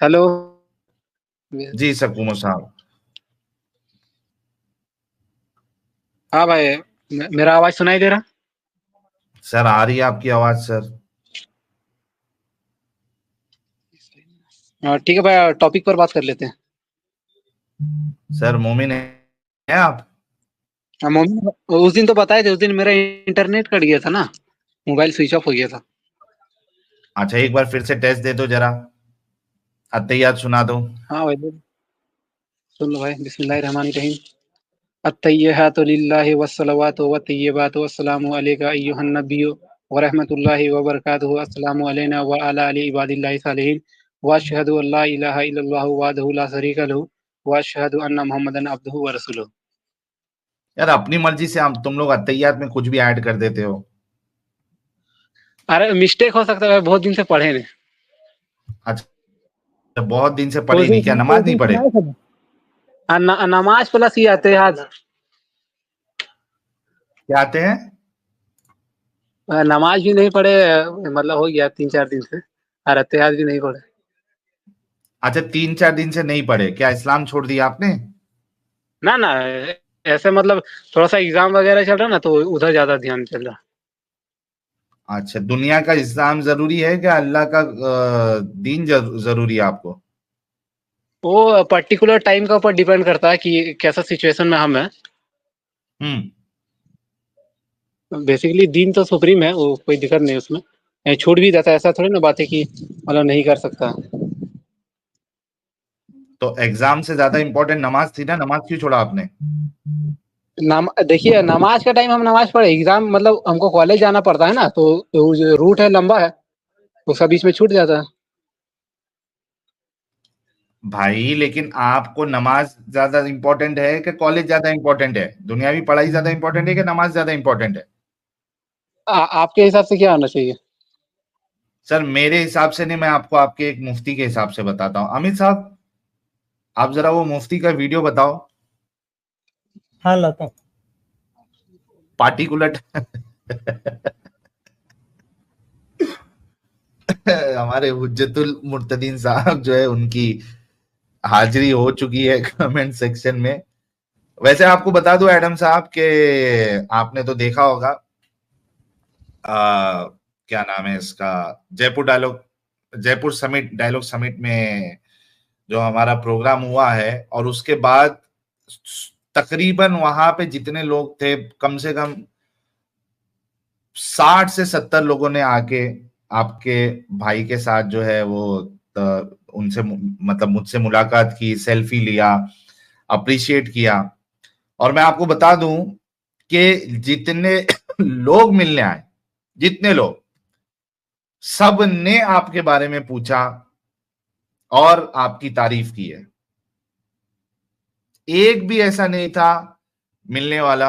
Hello. जी सकुमो साहब। हाँ भाई, मेरा आवाज सुनाई दे रहा? सर आ रही है आपकी आवाज सर। ठीक है भाई, टॉपिक पर बात कर लेते हैं। सर मोमिन है आप? मम्मी उस दिन तो बताए थे, उस दिन मेरा इंटरनेट कट गया था ना, मोबाइल स्विच ऑफ हो गया था। अच्छा एक बार फिर से टेस्ट दे दो जरा, अत्तहियात सुना दो। हाँ भाई, सुन लो भाई। बिस्मिल्लाहिर्रहमानिर्रहीम। अत्तहियातु लिल्लाहि वस्सलावातु वत्तय्यिबातु वस्सलामु अलैका अय्युहन नबिय्यु व रहमतुल्लाहि व बरकातुहू। अस्सलामु अलैना व अला अली इबादिल्लाहि सालिहीन व अशहदु अल्ला इलाहा इल्लल्लाहु वहदहु ला शरीका लहू व अशहदु अन्ना मुहम्मदन अब्दुहु व रसूलुहू। यार अपनी मर्जी से हम तुम लोग अत्तहियात में कुछ भी ऐड कर देते हो। अरे मिस्टेक हो सकता है भाई, बहुत दिन से पढ़े नहीं। अच्छा बहुत दिन से उस पढ़े दिन नहीं, क्या उस नमाज नहीं दिन पढ़े? सुनाए थे ना? नमाज प्लस ये आते याद। क्या आते हैं? नमाज भी नहीं पढ़े, मतलब हो गया 3-4 दिन से। और अत्तेहाद भी नहीं पढ़े। अच्छा 3-4 दिन से नहीं पढ़े, क्या इस्लाम छोड़ दिया आपने? ना ना, ऐसे मतलब थोड़ा सा एग्जाम वगैरह चल रहा ना, तो उधर ज्यादा ध्यान चल रहा। अच्छा दुनिया का इस्लाम जरूरी है क्या अल्लाह का दीन जरूरी है आपको? वो पर्टिकुलर टाइम के ऊपर डिपेंड करता है कि कैसा सिचुएशन में हम है। हम्म। बेसिकली दीन तो सुप्रीम है, वो कोई दिक्कत नहीं उसमें। छूट भी जाता है, ऐसा थोड़ी ना बात है कि मतलब नहीं कर सकता। तो एग्जाम से ज्यादा इंपॉर्टेंट नमाज थी ना, नमाज क्यों छोड़ा आपने? देखिए, नमाज का टाइम हम नमाज पढ़े, एग्जाम मतलब हमको कॉलेज जाना पड़ता है ना, तो वो जो रूट है लंबा है, उसका बीच में छूट जाता है। भाई लेकिन आपको नमाज ज्यादा इंपॉर्टेंट है कि कॉलेज ज्यादा इंपॉर्टेंट है, दुनियावी पढ़ाई ज्यादा इंपॉर्टेंट है कि नमाज ज्यादा इंपॉर्टेंट है? आपके हिसाब से क्या होना चाहिए? सर मेरे हिसाब से नहीं, मैं आपको आपके एक मुफ्ती के हिसाब से बताता हूँ। अमित साहब आप जरा वो मुफ्ती का वीडियो बताओ। हाँ लाता हूँ। पार्टिकुलर हमारे हुज्जतुल मुर्तदीन साहब जो है उनकी हाजिरी हो चुकी है कमेंट सेक्शन में। वैसे आपको बता दूं एडम साहब के, आपने तो देखा होगा क्या नाम है इसका, जयपुर समिट डायलॉग समिट में जो हमारा प्रोग्राम हुआ है, और उसके बाद तकरीबन वहां पे जितने लोग थे कम से कम 60 से 70 लोगों ने आके आपके भाई के साथ जो है वो उनसे मतलब मुझसे मुलाकात की, सेल्फी लिया, अप्रिशिएट किया। और मैं आपको बता दूं कि जितने लोग मिलने आए, जितने लोग, सब ने आपके बारे में पूछा और आपकी तारीफ की है। एक भी ऐसा नहीं था मिलने वाला।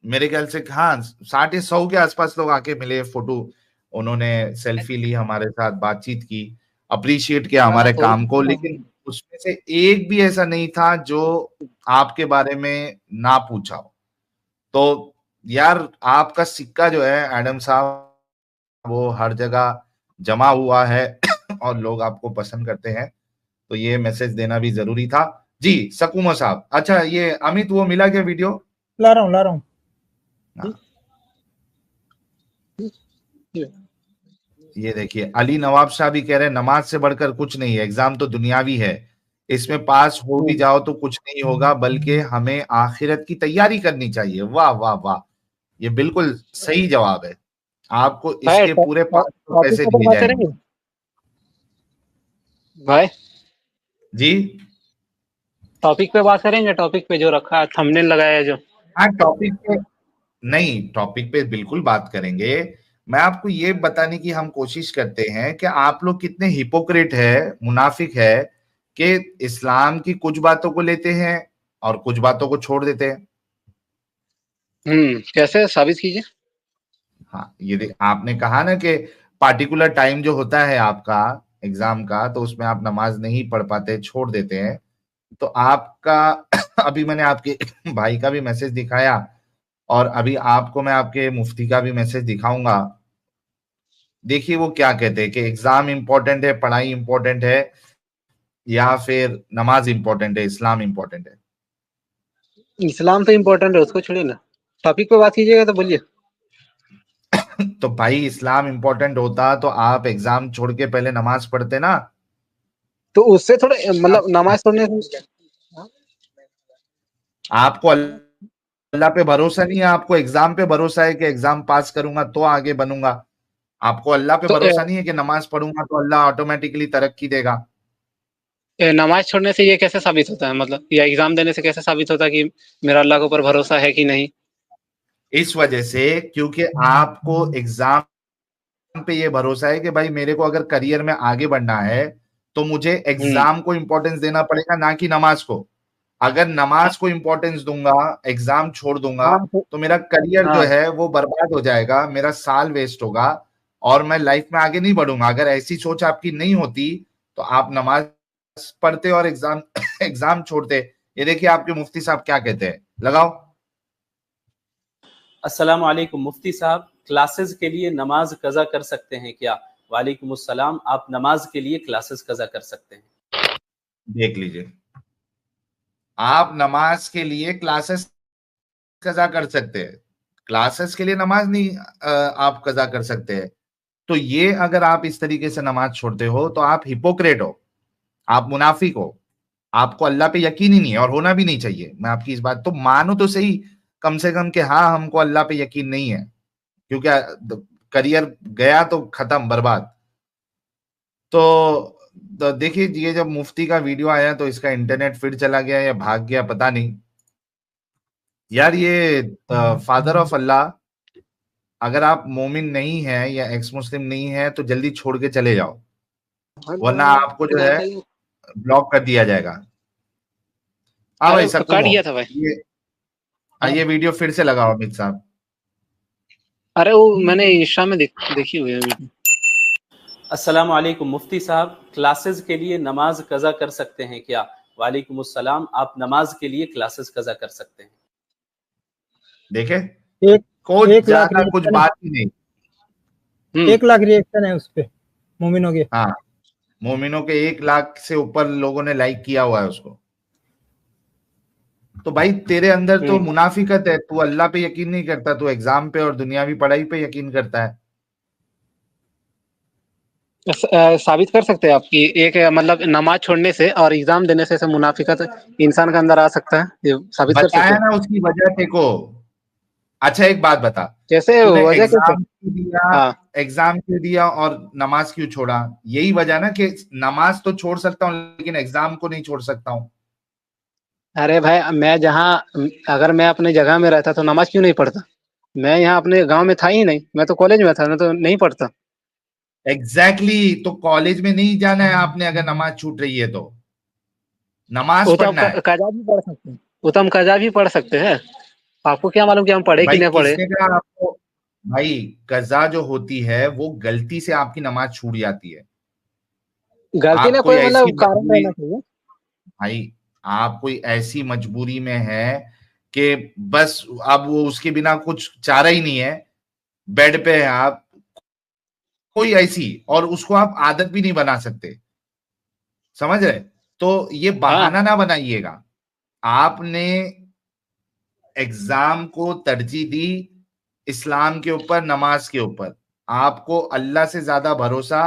मेरे ख्याल से हाँ 60 या 100 के आसपास लोग आके मिले, फोटो उन्होंने सेल्फी ली, हमारे साथ बातचीत की, अप्रिशिएट किया ज्यादा हमारे थोड़ी काम को, लेकिन उसमें से एक भी ऐसा नहीं था जो आपके बारे में ना पूछा हो। तो यार आपका सिक्का जो है एडम साहब, वो हर जगह जमा हुआ है और लोग आपको पसंद करते हैं, तो ये मैसेज देना भी जरूरी था। जी सकुमो साहब। अच्छा ये अमित वो मिला क्या वीडियो? ला रहा हूँ ला रहा हूँ। हाँ, ये देखिए अली नवाब शाह भी कह रहे हैं नमाज से बढ़कर कुछ नहीं है, एग्जाम तो दुनियावी है, इसमें पास हो भी जाओ तो कुछ नहीं होगा, बल्कि हमें आखिरत की तैयारी करनी चाहिए। वाह वाह वाह, ये बिल्कुल सही जवाब है। आपको भाई, इसके पूरे 500 टॉपिक पैसे के ऊपर दिए बात जाएंगे। करेंगे भाई। जी टॉपिक पे बात करेंगे, टॉपिक पे जो रखा है, थंबनेल लगाया है जो। हाँ टॉपिक पे, नहीं टॉपिक पे बिल्कुल बात करेंगे। मैं आपको ये बताने की हम कोशिश करते हैं कि आप लोग कितने हिपोक्रेट है, मुनाफिक है, कि इस्लाम की कुछ बातों को लेते हैं और कुछ बातों को छोड़ देते हैं। कैसे साबित कीजिए? हाँ ये देख, आपने कहा ना कि पार्टिकुलर टाइम जो होता है आपका एग्जाम का, तो उसमें आप नमाज नहीं पढ़ पाते, छोड़ देते हैं। तो आपका अभी मैंने आपके भाई का भी मैसेज दिखाया, और अभी आपको मैं आपके मुफ्ती का भी मैसेज दिखाऊंगा। देखिए वो क्या कहते हैं कि एग्जाम इंपॉर्टेंट है, पढ़ाई इंपॉर्टेंट है, या फिर नमाज इंपॉर्टेंट है, इस्लाम इंपॉर्टेंट है? इस्लाम तो इम्पोर्टेंट है, उसको छोड़िए ना, टॉपिक पे बात कीजिएगा तो बोलिए। तो भाई इस्लाम इंपॉर्टेंट होता तो आप एग्जाम छोड़ के पहले नमाज पढ़ते ना। तो उससे थोड़े मतलब नमाज पढ़ने से आपको अल्लाह पे भरोसा नहीं है, आपको एग्जाम पे भरोसा है कि एग्जाम पास करूंगा तो आगे बनूंगा। आपको अल्लाह पे तो भरोसा नहीं है कि नमाज पढ़ूंगा तो अल्लाह ऑटोमेटिकली तरक्की देगा। नमाज छोड़ने से ये कैसे साबित होता है, मतलब या एग्जाम देने से कैसे साबित होता है कि मेरा अल्लाह के ऊपर भरोसा है कि नहीं? इस वजह से क्योंकि आपको एग्जाम पे ये भरोसा है कि भाई मेरे को अगर करियर में आगे बढ़ना है तो मुझे एग्जाम को इंपॉर्टेंस देना पड़ेगा, ना कि नमाज को। अगर नमाज को इंपॉर्टेंस दूंगा, एग्जाम छोड़ दूंगा, हाँ तो मेरा करियर जो हाँ है वो बर्बाद हो जाएगा, मेरा साल वेस्ट होगा और मैं लाइफ में आगे नहीं बढ़ूंगा। अगर ऐसी सोच आपकी नहीं होती तो आप नमाज पढ़ते और एग्जाम एग्जाम छोड़ते। ये देखिए आपके मुफ्ती साहब क्या कहते हैं, लगाओ। अस्सलाम वालेकुम मुफ्ती साहब, क्लासेस के लिए नमाज कज़ा कर सकते हैं क्या? वालेकुम अस्सलाम, आप नमाज के लिए क्लासेस कज़ा कर सकते हैं। देख लीजिए, आप नमाज के लिए क्लासेस कज़ा कर सकते हैं, क्लासेस के लिए नमाज नहीं आप कज़ा कर सकते हैं। तो ये अगर आप इस तरीके से नमाज छोड़ते हो तो आप हिपोक्रेट हो, आप मुनाफिक हो, आपको अल्लाह पे यकीन ही नहीं है और होना भी नहीं चाहिए। मैं आपकी इस बात तो मानो तो सही कम से कम कि हाँ हमको अल्लाह पे यकीन नहीं है, क्योंकि करियर गया तो खत्म, बर्बाद। तो देखिए, ये जब मुफ्ती का वीडियो आया तो इसका इंटरनेट फिर चला गया या भाग गया पता नहीं। यार ये फादर ऑफ अल्लाह, अगर आप मोमिन नहीं है या एक्स मुस्लिम नहीं है तो जल्दी छोड़ के चले जाओ, वरना आपको जो है ब्लॉक कर दिया जाएगा। हाँ भाई अरे सकूम कट हो गया था भाई। ये वीडियो फिर से लगाओ अमित साहब। अरे वो मैंने इंस्टा में देखी हुई है वीडियो। अस्सलाम वालेकुम मुफ्ती साहब, क्लासेस के लिए नमाज कज़ा कर सकते हैं क्या? वालेकुम अस्सलाम, आप नमाज के लिए क्लासेस कज़ा कर सकते हैं। देखे, एक कुछ 1 लाख ज्यादा कुछ रिएक्शन, बात ही नहीं। 1 लाख रिएक्शन है उस पे मोमिनों के। हाँ, मोमिनों के 1 लाख से ऊपर लोगों ने लाइक किया हुआ है उसको। तो भाई तेरे अंदर तो मुनाफिकत है, तू अल्लाह पे यकीन नहीं करता, तू एग्जाम पे और दुनियावी पढ़ाई पे यकीन करता है। साबित कर सकते हैं आप कि एक मतलब नमाज छोड़ने से और एग्जाम देने से मुनाफिकत इंसान के अंदर आ सकता है, ये साबित कर सकते बताया हैं? ना उसकी वजह तेरे को। अच्छा एक बात बता, कैसे तूने वजह कैसे? एग्जाम क्यों दिया, हाँ एग्जाम क्यों दिया और नमाज क्यों छोड़ा? यही वजह ना कि नमाज तो छोड़ सकता हूँ लेकिन एग्जाम को नहीं छोड़ सकता हूँ। अरे भाई, मैं जहाँ अगर मैं अपने जगह में रहता तो नमाज क्यों नहीं पढ़ता? मैं यहाँ अपने गांव में था ही नहीं, मैं तो कॉलेज में था, मैं तो नहीं पढ़ता। एग्जैक्टली तो कॉलेज में नहीं जाना है आपने, अगर नमाज छूट रही है तो नमाज वो तो आप पढ़ना है। कजा भी पढ़ सकते हैं, वो तो हम कजा भी पढ़ सकते हैं। आपको क्या मालूम कि हम पढ़े कि भाई नहीं पढ़े? किसने कहा आपको? भाई कजा जो होती है वो गलती से आपकी नमाज छूट जाती है। गलती आप ना कोई कोई ऐसी मतलब कारण मजबूरी, रहना चाहिए। भाई आप कोई ऐसी मजबूरी में है कि बस अब वो उसके बिना कुछ चारा ही नहीं है, बेड पे है आप, कोई ऐसी, और उसको आप आदत भी नहीं बना सकते, समझ रहे? तो ये हाँ बहाना ना बनाइएगा। आपने एग्जाम को तरजीह दी इस्लाम के ऊपर, नमाज के ऊपर। आपको अल्लाह से ज्यादा भरोसा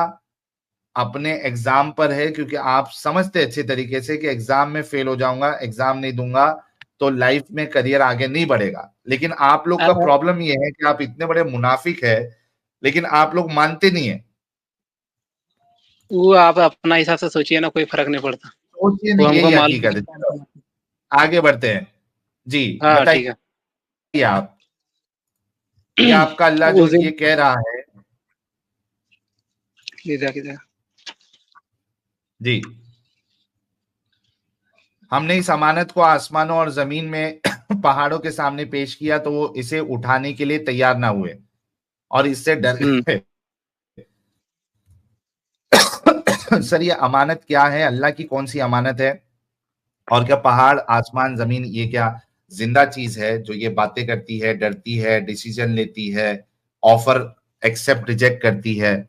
अपने एग्जाम पर है, क्योंकि आप समझते अच्छे तरीके से कि एग्जाम में फेल हो जाऊंगा, एग्जाम नहीं दूंगा तो लाइफ में करियर आगे नहीं बढ़ेगा। लेकिन आप लोग का अ- प्रॉब्लम ये है कि आप इतने बड़े मुनाफिक है लेकिन आप लोग मानते नहीं है। वो आप अपना हिसाब से सोचिए ना, कोई फर्क नहीं पड़ता। सोचिए वो नहीं, हमको यही मालूम हकीकत है। चलो है। आगे बढ़ते हैं जी। हाँ ठीक है। बताइए आप, ये आपका अल्लाह जो उस दिन ये कह रहा है किधर किधर जी, हमने इस अमानत को आसमानों और जमीन में पहाड़ों के सामने पेश किया तो वो इसे उठाने के लिए तैयार ना हुए और इससे डर गए। सर ये अमानत क्या है? अल्लाह की कौन सी अमानत है? और क्या पहाड़, आसमान, जमीन ये क्या जिंदा चीज है जो ये बातें करती है, डरती है, डिसीजन लेती है, ऑफर एक्सेप्ट रिजेक्ट करती है?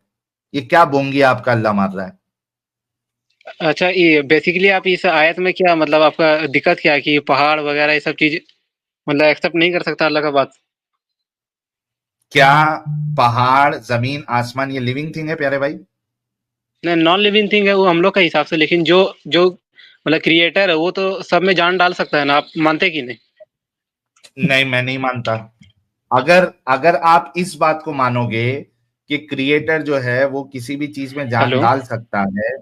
ये क्या बोंगी आपका अल्लाह मार रहा है? अच्छा, ये बेसिकली आप इस आयत में क्या मतलब आपका दिक्कत क्या है कि पहाड़ वगैरह ये सब चीज मतलब एक्सेप्ट नहीं कर सकता अल्लाह का बात? क्या पहाड़, जमीन, आसमान ये लिविंग थिंग है प्यारे भाई? नहीं, नॉन लिविंग थिंग है वो हम लोग के हिसाब से, लेकिन जो जो मतलब क्रिएटर है वो तो सब में जान डाल सकता है ना, आप मानते कि नहीं? नहीं, मैं नहीं मानता। अगर अगर आप इस बात को मानोगे कि क्रिएटर जो है वो किसी भी चीज में जान हेलो, डाल सकता है।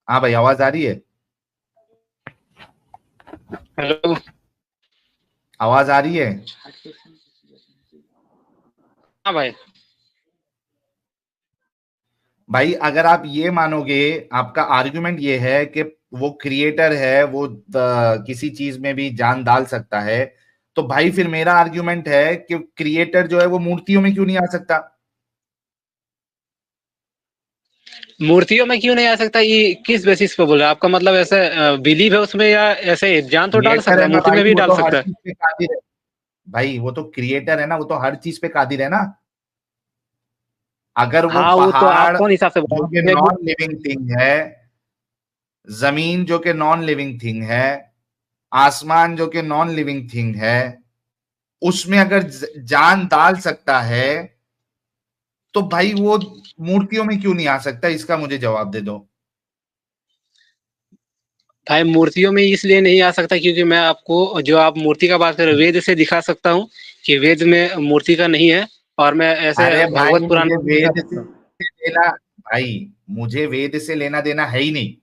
हाँ भाई, आवाज आ रही है? हेलो। आवाज आ रही है? हाँ भाई। भाई अगर आप ये मानोगे, आपका आर्गुमेंट ये है कि वो क्रिएटर है, वो किसी चीज में भी जान डाल सकता है, तो भाई फिर मेरा आर्गुमेंट है कि क्रिएटर जो है वो मूर्तियों में क्यों नहीं आ सकता? मूर्तियों में क्यों नहीं आ सकता, ये किस बेसिस पे बोल रहे हैं? आपका मतलब ऐसे बिलीव है उसमें या ऐसे जान तो डाल क्रिएटर सकता है है, ना मूर्ति भाई, में भी वो डाल तो हर सकता है। चीज पे कादिर है। भाई वो तो क्रिएटर है ना, वो तो हर चीज पे कादिर है ना। अगर वो हाँ, वो तो आप पहाड़ कौन हिसाब से जो कि बताए कि नॉन लिविंग थिंग है, जमीन जो कि नॉन लिविंग थिंग है, आसमान जो कि नॉन लिविंग थिंग है, उसमें अगर जान डाल सकता है, तो भाई वो मूर्तियों में क्यों नहीं आ सकता? इसका मुझे जवाब दे दो। भाई मूर्तियों में इसलिए नहीं आ सकता क्योंकि मैं आपको, जो आप मूर्ति का बात कर रहे हो, वेद से दिखा सकता हूँ कि वेद में मूर्ति का नहीं है, और मैं ऐसे अरे भगवत भाई पुराण मुझे में भी दिखा वेद सकता से हूँ। लेना भाई मुझे वेद से लेना देना है ही नहीं।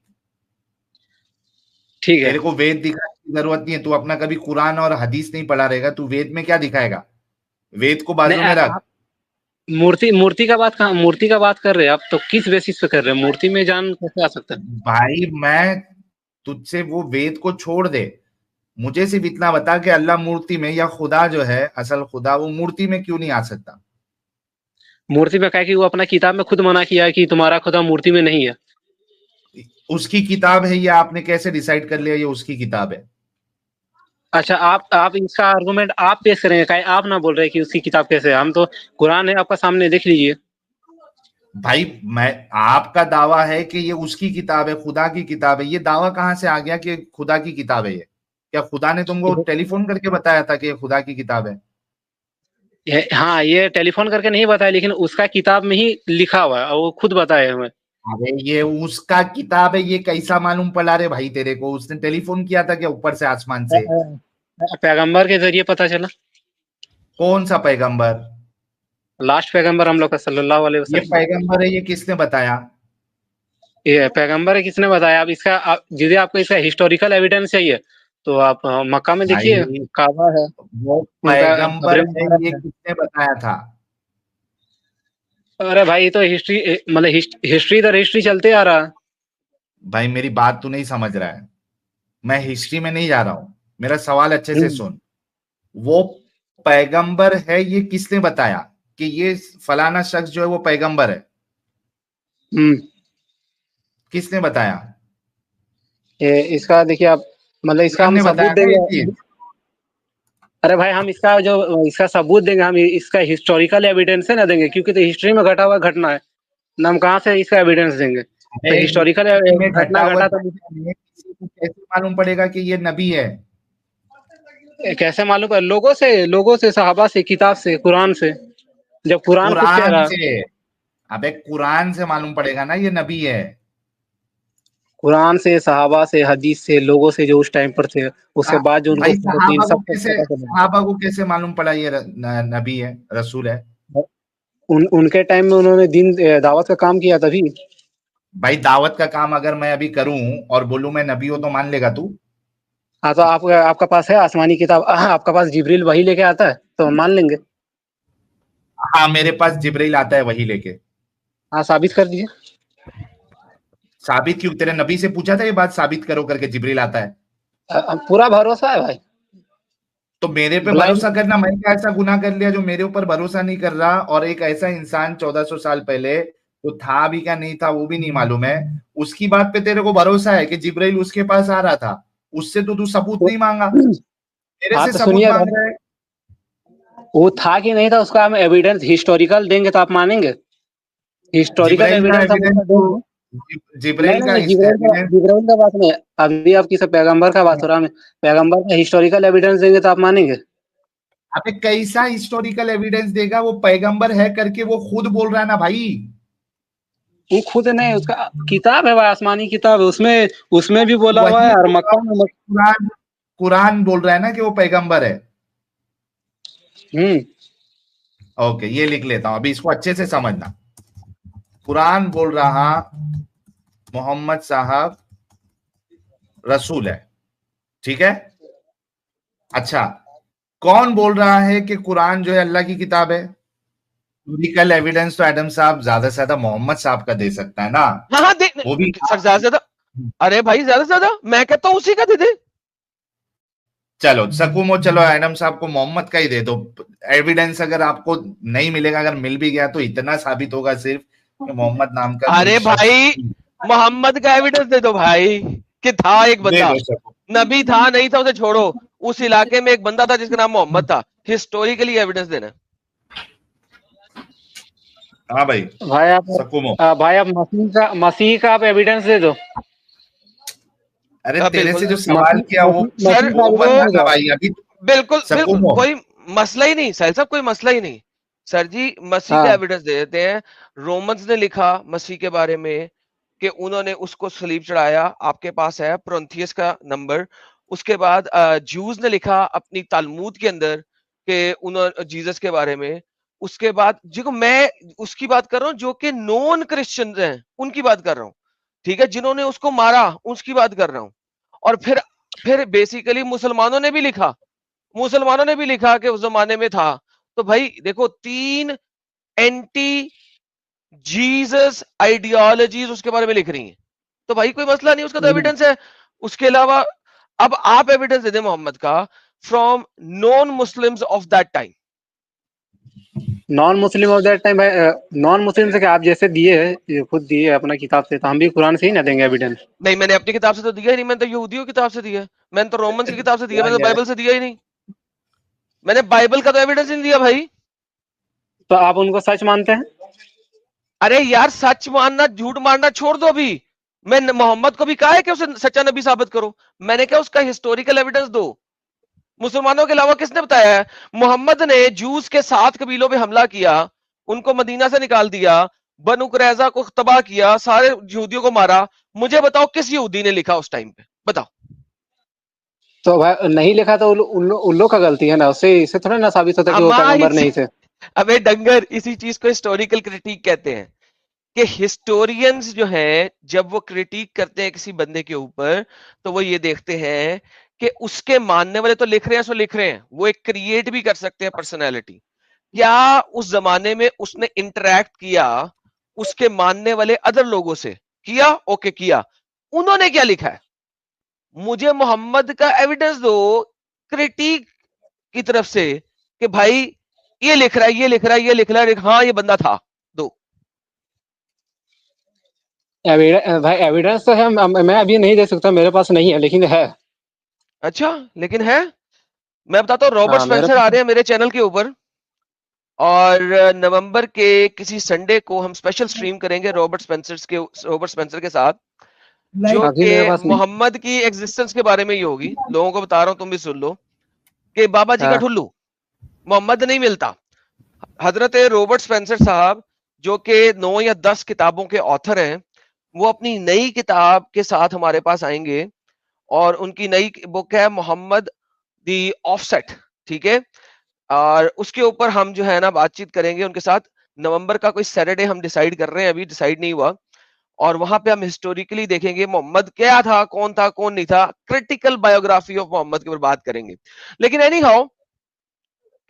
ठीक है। तेरे को वेद दिखाने की जरूरत नहीं है। तू अपना कभी कुरान और हदीस नहीं पढ़ा रहेगा, तू वेद में क्या दिखाएगा? वेद को नहीं, बाजू में रख। आप मूर्ति मूर्ति का बात कहाँ, मूर्ति का बात कर रहे हैं आप, तो किस बेसिस पे कर रहे हैं? मूर्ति में जान कैसे आ सकता है? भाई मैं तुझसे वो वेद को छोड़ दे, मुझे सिर्फ इतना बता कि अल्लाह मूर्ति में, या खुदा जो है असल खुदा, वो मूर्ति में क्यों नहीं आ सकता? मूर्ति पे कहा कि वो अपना किताब में खुद मना किया है कि तुम्हारा खुदा मूर्ति में नहीं है। उसकी किताब है, ये आपने कैसे डिसाइड कर लिया ये उसकी किताब है? अच्छा, आप इसका आर्गुमेंट आप पेश करेंगे, काहे आप ना बोल रहे कि उसकी किताब कैसे है? हम तो कुरान है आपका सामने, देख लीजिए। भाई मैं आपका दावा है कि ये उसकी किताब है, खुदा की किताब है, ये दावा कहां से आ गया कि खुदा की किताब है ये? क्या खुदा ने तुमको टेलीफोन करके बताया था कि ये खुदा की किताब है? हाँ, ये टेलीफोन करके नहीं बताया, लेकिन उसका किताब में ही लिखा हुआ है और वो खुद बताए हुए। अरे ये उसका किताब है, ये कैसा मालूम पड़ा रे भाई तेरे को? उसने टेलीफोन किया था क्या ऊपर से, आसमान से? पैगंबर के जरिए पता चला। कौन सा पैगंबर? लास्ट पैगंबर हम लोग का सल्लल्लाहु अलैहि ये वसल्लम। पैगंबर है, ये किसने बताया? ये पैगंबर है, किसने बताया? अब इसका यदि आपको इसका हिस्टोरिकल एविडेंस चाहिए तो आप मक्का में देखिए, भाई काबा है, वो उनका पैगंबर कब्र है, मुबारक ये है। किसने बताया था? अरे भाई, ये तो हिस्ट्री, मतलब हिस्ट्री तो हिस्ट्री चलते आ रहा है। भाई मेरी बात तू नहीं समझ रहा है। मैं हिस्ट्री में नहीं जा रहा हूं, मेरा सवाल अच्छे से सुन। वो पैगंबर है, ये किसने बताया कि ये फलाना शख्स जो है वो पैगंबर है? हम्म। किसने बताया? इसका देखिए आप, मतलब इसका कुरान हम ने सबूत बताया क्या ये देंगे। चीज? अरे भाई, हम इसका सबूत देंगे, हम इसका हिस्टोरिकल एविडेंस है ना देंगे, क्योंकि तो हिस्ट्री में घटा हुआ घटना है ना, हम कहाँ से इसका एविडेंस देंगे? तो अरे हिस्टोरिकल हिस्ट्री में घटा घटना हुआ घटा तो घटना में किसी को कैसे मालूम पड़ेगा कि ये नबी है? कैसे मालूम है? लोगों से, सहाबा से, किताब से, कुरान से, जब कुरान खुद कह कुरान रहा। से? अबे कुरान से मालूम पड़ेगा ना ये नबी है। कुरान से, सहाबा से, हदीस से, लोगों से जो उस टाइम पर थे, उसके बाद जो उनको भाई तीन सब कुछ पता चला। सहाबा को कैसे मालूम पड़ा ये नबी है, रसूल है? उनके टाइम में उन्होंने दीन दावत का काम किया तभी। भाई दावत का काम अगर मैं अभी करूं और बोलूं मैं नबी हूं, तो मान लेगा तू? हाँ, तो आपका पास है आसमानी किताब, आपका पास जिब्रील वही लेके आता है, तो हम मान लेंगे। हाँ मेरे पास जिब्रील आता है वही लेके। हाँ, साबित कर दीजिए। साबित क्यों? तेरे नबी से पूछा था ये बात, साबित करो करके जिब्रील आता है? पूरा भरोसा है भाई। तो मेरे पे ब्लाइंड। भरोसा करना। मैंने क्या ऐसा गुनाह कर लिया जो मेरे ऊपर भरोसा नहीं कर रहा? और एक ऐसा इंसान 1400 साल पहले तो था भी क्या नहीं था वो भी नहीं मालूम है, उसकी बात पे तेरे को भरोसा है कि जिब्राइल उसके पास आ रहा था? उससे तो तू सबूत नहीं मांगा, मेरे हाँ, से तो सबूत सुनिए, मांग रहा है। वो था कि नहीं था उसका हम एविडेंस हिस्टोरिकल देंगे तो आप मानेंगे? हिस्टोरिकल जिब्राइल का एविडेंस हम उसका एविडेंस तो देंगे। जिब्राइल का जिब्राइल का बात नहीं, अभी आपकी सब पैगंबर का बात हो रहा है। पैगंबर का हिस्टोरिकल एविडेंस देंगे तो आप मानेंगे? अबे कैसा हिस्टोरिकल एविडेंस देगा? वो पैगंबर है करके वो खुद बोल रहा है ना भाई। वो खुद नहीं, उसका किताब है भाई, आसमानी किताब है, उसमें भी बोला हुआ है। और मक्का में कुरान बोल रहा है ना कि वो पैगंबर है। ओके, ये लिख लेता हूं, अभी इसको अच्छे से समझना। कुरान बोल रहा मोहम्मद साहब रसूल है, ठीक है। अच्छा, कौन बोल रहा है कि कुरान जो है अल्लाह की किताब है? हिस्टोरिकल एविडेंस तो एडम साहब ज्यादा से ज्यादा मोहम्मद साहब का दे सकता है ना। हाँ दे, वो भी सर ज्यादा से ज्यादा, अरे भाई ज्यादा से ज्यादा मैं कहता हूँ उसी का दे दे। चलो सकूमो, चलो एडम साहब को मोहम्मद का ही दे दो। एविडेंस अगर आपको नहीं मिलेगा, अगर मिल भी गया तो इतना साबित होगा सिर्फ कि मोहम्मद नाम का। अरे भाई मोहम्मद का एविडेंस दे दो भाई कि था एक बंदा, नबी था नहीं था उसे छोड़ो, उस इलाके में एक बंदा था जिसका नाम मोहम्मद था। हिस्टोरिकली एविडेंस देना। हाँ भाई आप सकूमो, भाई आप मसीह का आप एविडेंस दे दो। अरे तेरे से जो सवाल किया वो सर वो बंदा भाई अभी बिल्कुल कोई मसला ही नहीं साहिल साहब, कोई मसला ही नहीं सर जी। मसीह का एविडेंस दे देते हैं। रोमन्स ने लिखा मसीह के बारे में कि उन्होंने उसको सलीब चढ़ाया, आपके पास है प्रोन्थियस का नंबर। उसके बाद जूस ने लिखा अपनी तालमूद के अंदर कि उन्होंने जीसस के बारे में। उसके बाद जो मैं उसकी बात कर रहा हूँ जो कि नॉन क्रिश्चियन हैं उनकी बात कर रहा हूँ, ठीक है, जिन्होंने उसको मारा उसकी बात कर रहा हूँ। और फिर बेसिकली मुसलमानों ने भी लिखा कि उस जमाने में था। तो भाई देखो 3 एंटी जीसस आइडियोलॉजीज उसके बारे में लिख रही हैं, तो भाई कोई मसला नहीं, उसका तो एविडेंस है। उसके अलावा अब आप एविडेंस दे दें मोहम्मद का from non Muslims of that time. Non Muslim of that time भाई, नॉन मुस्लिम से क्या आप जैसे दिए खुद दिए अपना किताब से, तो हम भी कुरान से ही ना देंगे एविडेंस? नहीं, मैंने अपनी किताब से तो दिया ही नहीं, मैंने तो यहूदियों की किताब से दिया, मैंने तो रोमन्स की किताब से दिया, मैंने तो बाइबल से दिया ही नहीं, मैंने बाइबल का तो एविडेंस नहीं दिया भाई। तो आप उनको सच मानते हैं? अरे यार सच मानना झूठ मानना छोड़ दो। अभी मैं मोहम्मद को भी कहा है कि उसे सच्चा नबी साबित करो, मैंने क्या उसका हिस्टोरिकल एविडेंस दो। मुसलमानों के अलावा किसने बताया है? मोहम्मद ने जूस के 7 कबीलों पे हमला किया, उनको मदीना से निकाल दिया, बनु कुरैजा को तबाह किया, सारे यहूदियों को मारा। मुझे बताओ किस यहूदी ने लिखा उस टाइम पे, बताओ। तो भाई नहीं लिखा तो उन लोग का गलती है ना, उससे थोड़ा ना साबित होता कि वो पैगंबर नहीं थे। अबे डंगर, इसी चीज को हिस्टोरिकल क्रिटिक कहते हैं कि हिस्टोरियंस जो हैं जब वो क्रिटिक करते हैं किसी बंदे के ऊपर तो वो ये देखते हैं कि उसके मानने वाले तो लिख रहे हैं सो लिख रहे हैं, वो एक क्रिएट भी कर सकते हैं पर्सनैलिटी। क्या उस जमाने में उसने इंटरैक्ट किया उसके मानने वाले अदर लोगों से? किया, ओके किया। उन्होंने क्या लिखा है? मुझे मोहम्मद का एविडेंस दो क्रिटिक की तरफ से कि भाई ये लिख रहा है, ये लिख रहा है, ये लिख रहा है, हाँ ये बंदा था। दो भाई एविडेंस तो है, मैं अभी नहीं दे सकता, मेरे पास नहीं है, लेकिन है। अच्छा, लेकिन है। मैं बताता हूँ, रॉबर्ट स्पेंसर आ रहे हैं मेरे चैनल के ऊपर, और नवंबर के किसी संडे को हम स्पेशल स्ट्रीम करेंगे रॉबर्ट स्पेंसर के साथ, जो कि मोहम्मद की एग्जिस्टेंस के बारे में ही होगी। लोगों को बता रहा हूं, तुम भी सुन लो, कि बाबा जी का ठुल्लू मोहम्मद नहीं मिलता। हजरत रॉबर्ट स्पेंसर साहब जो कि 9 या 10 किताबों के ऑथर हैं, वो अपनी नई किताब के साथ हमारे पास आएंगे, और उनकी नई बुक है मोहम्मद दी ऑफसेट, ठीक है। और उसके ऊपर हम जो है ना बातचीत करेंगे उनके साथ। नवंबर का कोई सैटरडे हम डिसाइड कर रहे हैं, अभी डिसाइड नहीं हुआ, और वहां पे हम हिस्टोरिकली देखेंगे मोहम्मद क्या था कौन नहीं था, क्रिटिकल बायोग्राफी ऑफ मोहम्मद के ऊपर बात करेंगे। लेकिन एनी हाउ,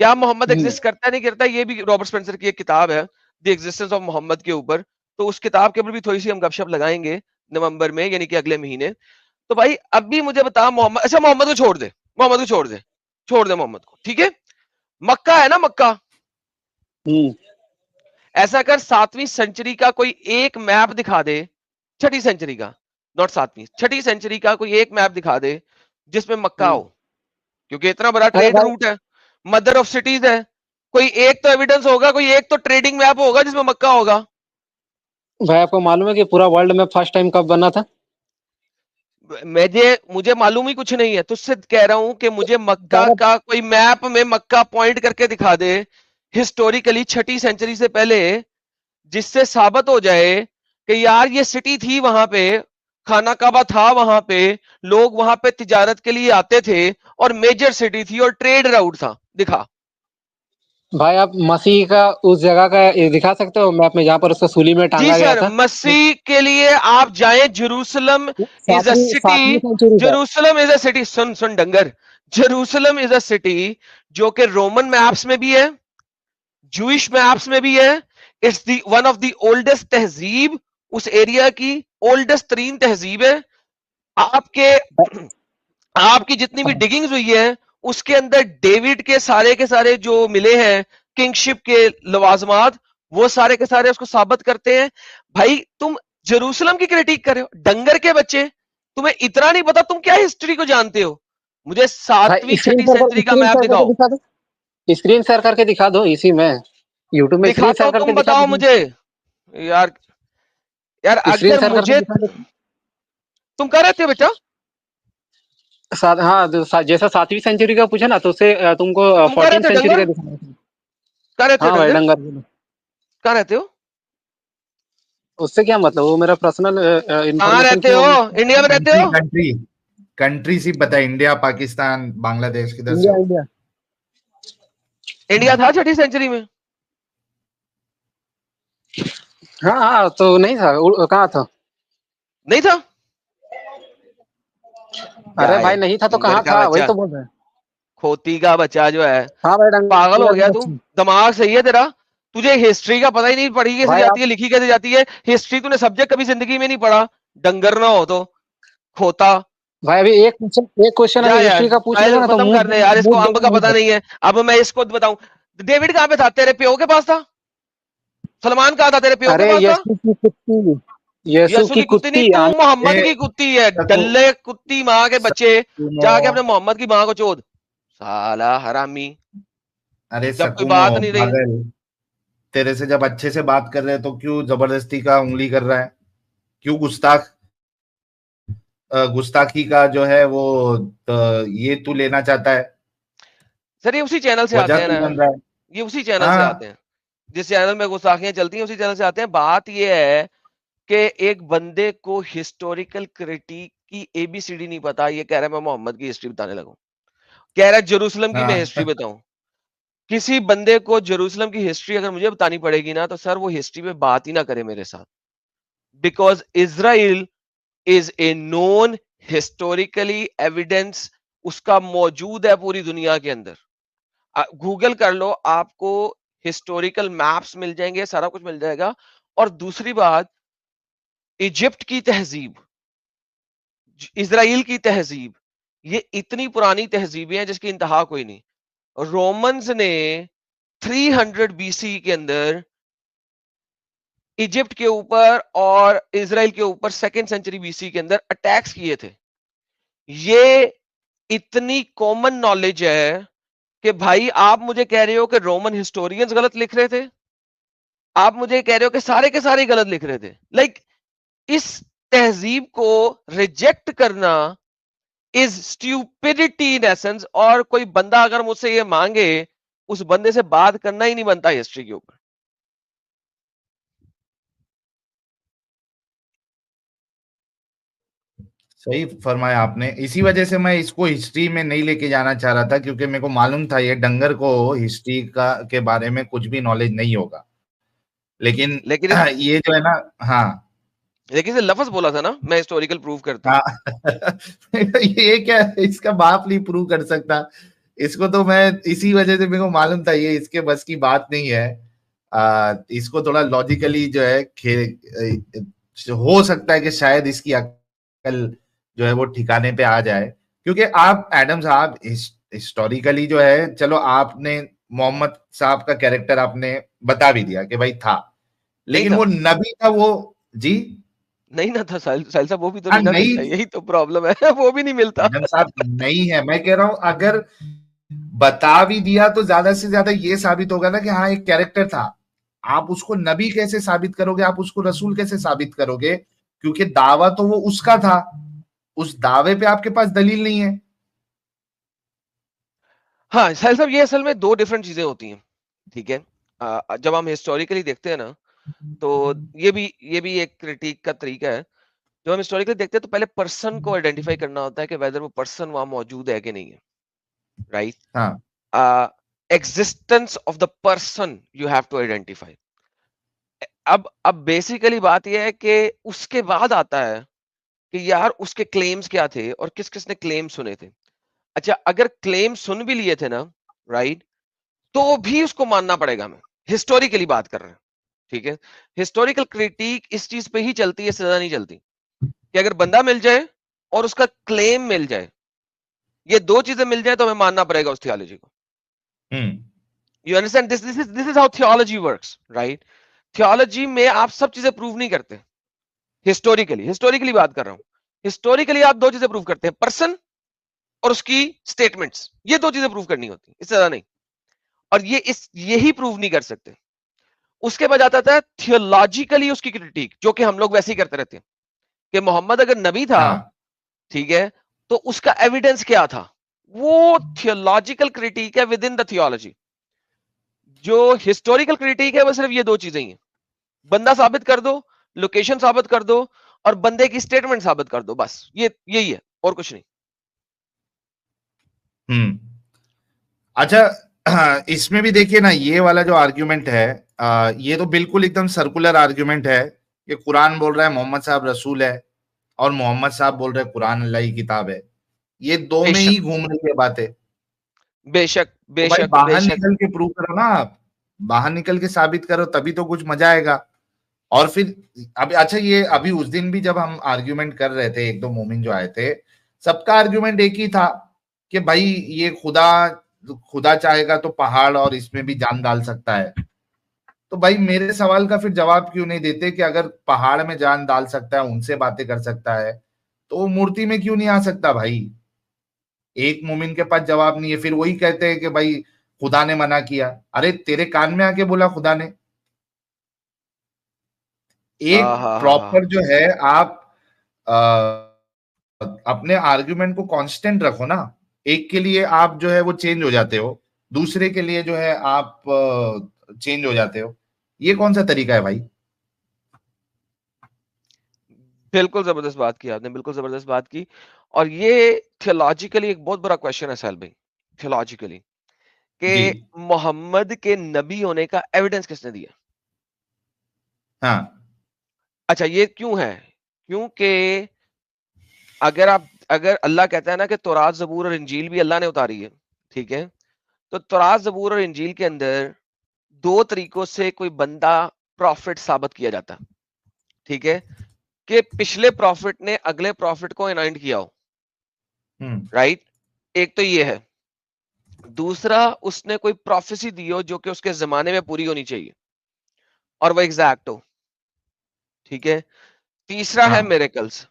क्या मोहम्मद एग्जिस्ट करता है नहीं करता, ये भी रॉबर्ट स्पेंसर की एक किताब है द एग्जिस्टेंस ऑफ मोहम्मद के ऊपर, तो उस किताब के ऊपर भी थोड़ी सी हम गपशप लगाएंगे नवंबर में, यानी कि अगले महीने। तो भाई अभी मुझे बता मोहम्मद, अच्छा मोहम्मद को छोड़ दे, छोड़ दे मोहम्मद को, ठीक है। मक्का है ना, मक्का, ऐसा कर 7वीं सेंचुरी का कोई एक मैप दिखा दे, 6ठी सेंचुरी का, नॉट 7वीं, 6ठी सेंचुरी का कोई एक मैप दिखा दे जिसमें मक्का हो, क्योंकि इतना बड़ा ट्रेड रूट है, मदर ऑफ सिटीज है। कोई एक तो एविडेंस होगा, कोई एक तो ट्रेडिंग मैप होगा जिसमें मक्का होगा। भाई आपको मालूम है कि पूरा वर्ल्ड में फर्स्ट टाइम कब बना था? मुझे मालूम ही कुछ नहीं है, तुझसे कह रहा हूं कि मुझे मक्का भारत का कोई मैप में मक्का पॉइंट करके दिखा दे हिस्टोरिकली 6ठी सेंचुरी से पहले, जिससे साबित हो जाए कि यार ये सिटी थी, वहां पे खाना काबा था, वहां पे लोग वहां पे तिजारत के लिए आते थे और मेजर सिटी थी और ट्रेड राउट था। दिखा। भाई आप मसीह का उस जगह का ये दिखा सकते हो मैप में जहाँ पर उसको सूली में जी टांगा गया सर, था? मसीह के लिए आप जाएं, जेरूसलम इज अ सातवीं सिटी, सेंचुरी का। जेरूसलम इज अ सिटी, सुन सुन डंगर, जेरूसलम इज अ सिटी जो कि रोमन मैप्स में भी है, जूइश मैप्स में भी है। It's the one of the oldest तहजीब, उस एरिया की ओल्डेस्ट तरीन तहजीब है। आपके आपकी जितनी भी डिगिंग्स हुई है उसके अंदर डेविड के सारे जो मिले हैं किंगशिप के लवाजमात, वो सारे के सारे उसको साबित करते हैं। भाई तुम जेरूसलम की क्रिटिक कर रहे हो, डंगर के बच्चे, तुम्हें इतना नहीं पता, तुम क्या हिस्ट्री को जानते हो? मुझे भाई 7वीं 6ठी सेंचुरी का मैप दिखाओ। स्क्रीन शेयर करके दिखा दो इसी में, यूट्यूब में स्क्रीन दिखाता शेयर हूं, करके तुम दिखा बताओ दो। मुझे। यार यार स्क्रीन अगर शेयर करके मुझे, दिखा दो। तुम कह रहे थे बेटा, हाँ जैसा 7वीं सेंचुरी का पूछा ना, तो उससे तुमको तुम कह रहे 14 थे सेंचुरी का डंगर, दिखाना है। कह रहे थे हाँ भाई डंगर, डंगर, कहाँ रहते हो? उससे क्या मतलब, वो मेरा पर्सनल कहाँ इंफॉर्मेशन रहते क्यों? हो? इंडिया में रहते कंट्री हो? कंट्री कंट्री सिर्फ बता, इंडिया, पाकिस्तान, बांग्लादेश, किधर से इंडिया हो? इंडिया इंडिया था 6ठी सेंचुरी में? हाँ हाँ, तो नहीं था, कहाँ था? नहीं था? अरे क्या भाई है नहीं था तो डंगर कहाँ का था, वही बच्चा, तो बोल रहे हैं। खोती का बच्चा जो है, हाँ भाई पागल हो डंगर गया की तू? बच्ची। दिमाग सही है तेरा? तुझे हिस्ट्री का पता ही नहीं, पढ़ी कैसे भाई जाती आप, है, लिखी कैसे जाती है? हिस्ट्री तूने सब्जेक्ट कभी जिंदगी में नहीं पढ़ा, डंगर ना हो तो, खोता। भाई अभी एक क्वेश्चन जा अगर यार, हिस्ट्री का पूछ पहले लोगे ना तो खत्म मुंह कर दे यार, इसको मुंह अंब बोलना का नहीं पता नहीं पड़ता। है। अब मैं इसको बताऊं, डेविड कहाँ पे था? तेरे प्यो के पास था? सलमान कहाँ था? तेरे प्यो के अरे पास था? यीशु की कुत्ती, यीशु यसु की की कुत्ती नहीं, कुत्ती तू मोहम्मद ए, की कुत्ती है, सको डल्ले कुत्ती माँ के बच्चे। सकुमो, जाके अपने मोहम्मद की माँ को चोद, साला हरामी, अरे जब कोई सकुमो बात नहीं रही। पागल, तेरे से जब अच्छे से बात कर रहे हैं तो क्यों जबरदस्ती का उंगली कर रहा है? क्यों गुस्ताखी का जो है वो ये तू लेना चाहता है? सर ये उसी चैनल से आते वजह हैं क्यों ना, बन रहा है? ये उसी चैनल से आते हाँ, हैं, जिस चैनल में गुस्ताखियां चलती हैं उसी चैनल से आते हैं। बात ये है कि एक बंदे को हिस्टोरिकल क्रिटिक की एबीसीडी नहीं पता, ये कह रहा है मैं मोहम्मद की हिस्ट्री बताने लगूं, कह रहा है जेरूसलम की मैं हिस्ट्री हाँ। बताऊं। किसी बंदे को जेरूसलम की हिस्ट्री अगर मुझे बतानी पड़ेगी ना, तो सर वो हिस्ट्री पे बात ही ना करे मेरे साथ, because Israel is a known historically evidence, उसका मौजूद है पूरी दुनिया के अंदर। गूगल कर लो, आपको हिस्टोरिकल मैप्स मिल जाएंगे, सारा कुछ मिल जाएगा। और दूसरी बात, इजिप्ट की तहजीब, इजराइल की तहजीब, ये इतनी पुरानी तहजीबें हैं जिसकी इंतहा कोई नहीं। रोमन्स ने 300 बीसी के अंदर इजिप्ट के ऊपर और इजराइल के ऊपर 2nd सेंचुरी बीसी के अंदर अटैक्स किए थे। ये इतनी कॉमन नॉलेज है कि भाई आप मुझे कह रहे हो कि रोमन हिस्टोरियंस गलत लिख रहे थे, आप मुझे कह रहे हो कि सारे के सारे गलत लिख रहे थे। लाइक इस तहजीब को रिजेक्ट करना इज स्ट्यूपिडिटी इन एसेंस। और कोई बंदा अगर मुझसे ये मांगे, उस बंदे से बात करना ही नहीं बनता हिस्ट्री के ऊपर। सही फरमाया आपने, इसी वजह से मैं इसको हिस्ट्री में नहीं लेके जाना चाह रहा था, क्योंकि मेरे को मालूम था ये डंगर को हिस्ट्री का के बारे में कुछ भी नॉलेज नहीं होगा। लेकिन लेकिन ये जो है ना, हाँ इसे लफ्ज बोला था ना, मैं हिस्टोरिकल प्रूव करता हूं। हाँ ये क्या, इसका बाप नहीं प्रूव कर सकता इसको, तो मैं इसी वजह से मेरे को मालूम था ये इसके बस की बात नहीं है। इसको थोड़ा लॉजिकली जो है हो सकता है कि शायद इसकी अकल जो है वो ठिकाने पे आ जाए, क्योंकि आप एडम साहब हिस्टोरिकली जो है, चलो आपने मोहम्मद साहब का कैरेक्टर आपने बता भी दिया कि भाई था, लेकिन था। वो नबी था वो। जी नहीं ना था साहिल साहब, वो भी तो हाँ, नहीं ना नहीं मिलता, यही तो प्रॉब्लम है वो भी नहीं मिलता। मैडम साहब नहीं है, मैं कह रहा हूं अगर बता भी दिया तो ज्यादा से ज्यादा ये साबित होगा ना कि हाँ एक कैरेक्टर था। आप उसको नबी कैसे साबित करोगे, आप उसको रसूल कैसे साबित करोगे, क्योंकि दावा तो वो उसका था, उस दावे पे आपके पास दलील नहीं है। हाँ साहिल साहब, ये असल में दो डिफरेंट चीजें होती हैं, ठीक है। जब हम हिस्टोरिकली देखते हैं ना, तो ये भी एक क्रिटिक का तरीका है। जब हम हिस्टोरिकली देखते हैं तो पहले पर्सन को आइडेंटिफाई करना होता है कि वेदर वो पर्सन वहां मौजूद है कि नहीं है, राइट। हाँ existence of the person you have to identify. अब बेसिकली बात यह है कि उसके बाद आता है कि यार उसके क्लेम्स क्या थे और किस किस ने क्लेम सुने थे। अच्छा, अगर क्लेम सुन भी लिए थे ना, राइट, तो भी उसको मानना पड़ेगा। हमें हिस्टोरिकली बात कर रहे हैं, ठीक है। हिस्टोरिकल क्रिटिक इस चीज पे ही चलती है, सजा नहीं चलती कि अगर बंदा मिल जाए और उसका क्लेम मिल जाए, ये दो चीजें मिल जाए तो हमें मानना पड़ेगा उस थियोलॉजी को। You understand this is how theology works, right. Theology में आप सब चीजें प्रूव नहीं करते। हिस्टोरिकली बात कर रहा हूं। हिस्टोरिकली आप दो चीजें प्रूव करते हैं, पर्सन और उसकी स्टेटमेंट्स, ये दो चीजें प्रूव करनी होती, इससे ज्यादा नहीं। और यही प्रूव नहीं कर सकते। उसके बाद आता था थियोलॉजिकली उसकी क्रिटिक, जो कि हम लोग वैसे ही करते रहते हैं कि मोहम्मद अगर नबी था, हाँ ठीक है, तो उसका एविडेंस क्या था, वो थियोलॉजिकल क्रिटिक है विद इन द थियोलॉजी। जो हिस्टोरिकल क्रिटिक है वो सिर्फ ये दो चीजें ही हैं, बंदा साबित कर दो, लोकेशन साबित कर दो, और बंदे की स्टेटमेंट साबित कर दो, बस यही है और कुछ नहीं। अच्छा, इसमें भी देखिए ना, ये वाला जो आर्ग्यूमेंट है, ये तो बिल्कुल एकदम सर्कुलर आर्ग्यूमेंट है कि कुरान बोल रहा है मोहम्मद साहब रसूल है और मोहम्मद साहब बोल रहे हैं कुरान अल्लाह की किताब है। ये दो में ही घूम रही है बातें। बेशक तो भाई बेशक बाहर बेशक। निकल के प्रूव करो ना, आप बाहर निकल के साबित करो, तभी तो कुछ मजा आएगा। और फिर अभी अच्छा, ये अभी उस दिन भी जब हम आर्ग्यूमेंट कर रहे थे, एक दो मोमिन जो आए थे, सबका आर्ग्यूमेंट एक ही था कि भाई ये खुदा चाहेगा तो पहाड़ और इसमें भी जान डाल सकता है। तो भाई मेरे सवाल का फिर जवाब क्यों नहीं देते कि अगर पहाड़ में जान डाल सकता है, उनसे बातें कर सकता है, तो वो मूर्ति में क्यों नहीं आ सकता भाई? एक मोमिन के पास जवाब नहीं है, फिर वही कहते हैं कि भाई खुदा ने मना किया। अरे तेरे कान में आके बोला खुदा ने। एक प्रॉपर जो है, आप अपने आर्ग्यूमेंट को कांस्टेंट रखो ना। एक के लिए आप जो है वो चेंज हो जाते हो, दूसरे के लिए जो है आप चेंज हो जाते हो। ये कौन सा तरीका है भाई? बिल्कुल जबरदस्त बात की आपने, बिल्कुल जबरदस्त बात की। और ये थियोलॉजिकली एक बहुत बड़ा क्वेश्चन है साहिल भाई, थियोलॉजिकली, जी कि मोहम्मद के नबी होने का एविडेंस किसने दिया। हाँ अच्छा, ये क्यों है? क्योंकि अगर अल्लाह कहता है ना कि तौरात ज़बूर और इंजील भी अल्लाह ने उतारी है, ठीक है, तो तौरात ज़बूर और इंजील के अंदर दो तरीकों से कोई बंदा प्रॉफिट साबित किया जाता, ठीक है, कि पिछले प्रॉफिट ने अगले प्रॉफिट को अनॉइंट किया हो, राइट। एक तो ये है। दूसरा, उसने कोई प्रोफेसी दी हो जो कि उसके जमाने में पूरी होनी चाहिए और वो एग्जैक्ट हो, ठीक है। तीसरा है हाँ मिरेकल्स,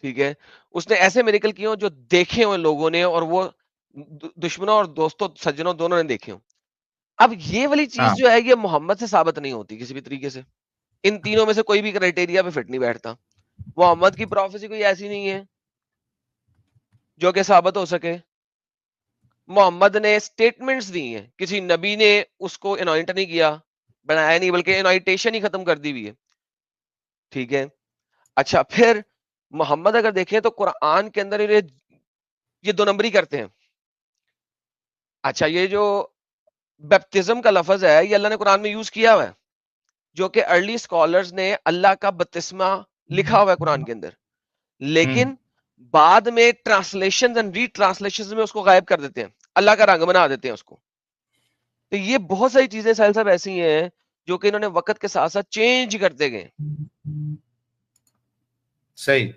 ठीक है, उसने ऐसे मिरेकल किए हो जो देखे हो लोगों ने, और वो दुश्मनों और दोस्तों सज्जनों दोनों ने देखे हो। अब ये वाली चीज हाँ जो है ये मोहम्मद से साबित नहीं होती किसी भी तरीके से। इन तीनों में से कोई भी क्राइटेरिया पे फिट नहीं बैठता। मोहम्मद की प्रोफेसी कोई ऐसी नहीं है जो कि साबित हो सके। मोहम्मद ने स्टेटमेंट्स दी हैं, किसी नबी ने उसको इनॉइंट नहीं किया, बनाया नहीं, बल्कि इनॉइटेशन ही खत्म कर दी हुई है, ठीक है। अच्छा, फिर मोहम्मद अगर देखें तो कुरान के अंदर ये दो नंबरी करते हैं। अच्छा, ये जो बैप्टिज्म का लफज है ये अल्लाह ने कुरान में यूज किया हुआ है, जो कि अर्ली स्कॉलर्स ने अल्लाह का बपतिस्मा लिखा हुआ है कुरान के अंदर, लेकिन बाद में ट्रांसलेशन एंड रीट्रांसलेशन में उसको गायब कर देते हैं, अल्लाह का रंग बना देते हैं उसको। तो ये बहुत सारी चीजें साहिल साहब ऐसी हैं जो कि इन्होंने वक्त के साथ साथ चेंज करते गए। सही।